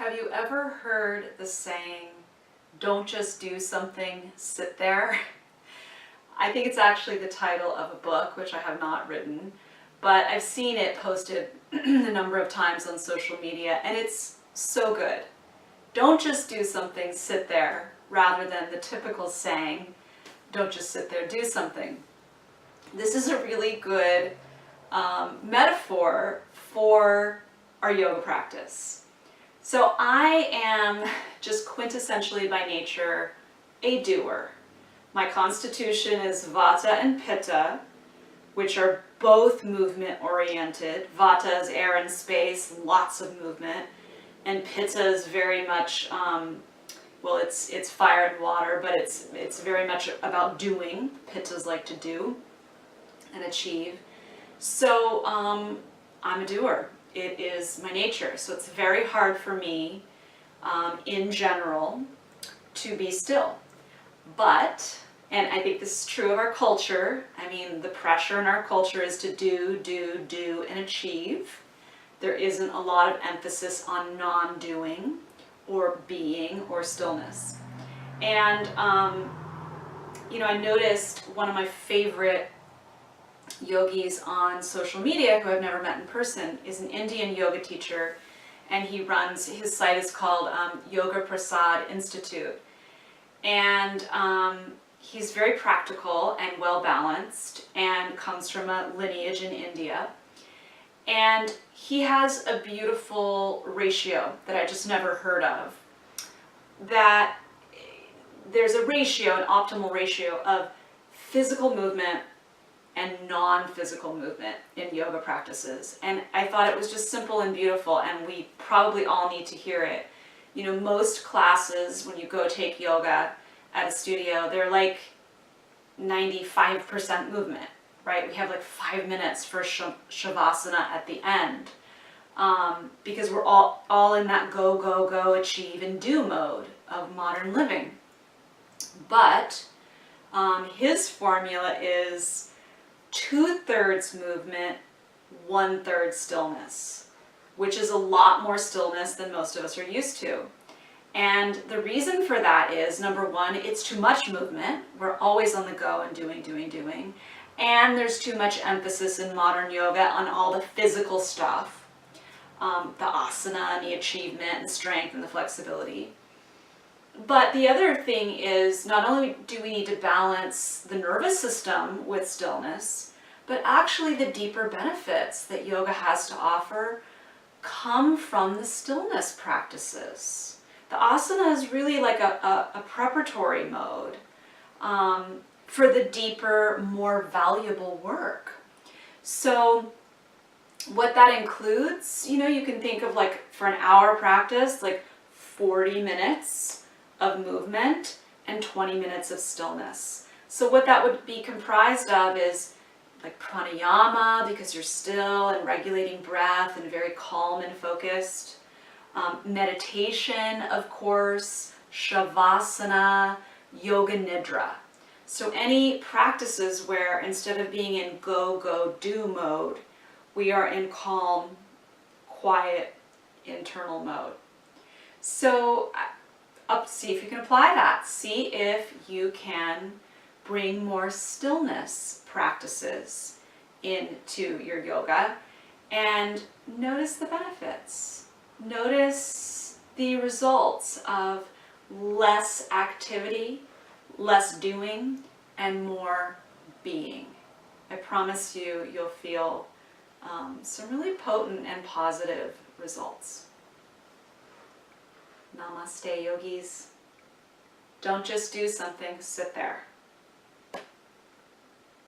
Have you ever heard the saying, don't just do something, sit there? I think it's actually the title of a book, which I have not written, but I've seen it posted a number of times on social media, and it's so good. Don't just do something, sit there, rather than the typical saying, don't just sit there, do something. This is a really good metaphor for our yoga practice. So I am just quintessentially by nature a doer. My constitution is Vata and Pitta, which are both movement oriented. Vata is air and space, lots of movement, and Pitta is very much, well, it's fire and water, but it's very much about doing. Pittas like to do and achieve. So I'm a doer. It is my nature. So it's very hard for me, in general, to be still. But, and I think this is true of our culture, I mean, the pressure in our culture is to do, and achieve. There isn't a lot of emphasis on non-doing, or being, or stillness. And, you know, I noticed one of my favorite yogis on social media, who I've never met in person, is an Indian yoga teacher, and he runs, his site is called Yoga Prasad Institute. And he's very practical and well-balanced and comes from a lineage in India. And he has a beautiful ratio that I just never heard of, that there's a ratio, an optimal ratio of physical movement and non-physical movement in yoga practices. And I thought it was just simple and beautiful, and we probably all need to hear it. You know, most classes, when you go take yoga at a studio, they're like 95% movement, right? We have like 5 minutes for shavasana at the end, because we're all in that go, go, go, achieve, and do mode of modern living. But his formula is 2/3 movement, 1/3 stillness, which is a lot more stillness than most of us are used to. And the reason for that is, number one, it's too much movement. We're always on the go and doing. And there's too much emphasis in modern yoga on all the physical stuff, the asana and the achievement and the strength and the flexibility. But the other thing is, not only do we need to balance the nervous system with stillness, but actually the deeper benefits that yoga has to offer come from the stillness practices. The asana is really like a preparatory mode for the deeper, more valuable work. So what that includes, you know, you can think of like for an hour practice, like 40 minutes of movement and 20 minutes of stillness. So what that would be comprised of is like pranayama, because you're still and regulating breath and very calm and focused. Meditation, of course, shavasana, yoga nidra. So any practices where instead of being in go, go, do mode, we are in calm, quiet, internal mode. So see if you can apply that. See if you can bring more stillness practices into your yoga and notice the benefits. Notice the results of less activity, less doing, and more being. I promise you, you'll feel some really potent and positive results. Namaste, yogis. Don't just do something, sit there.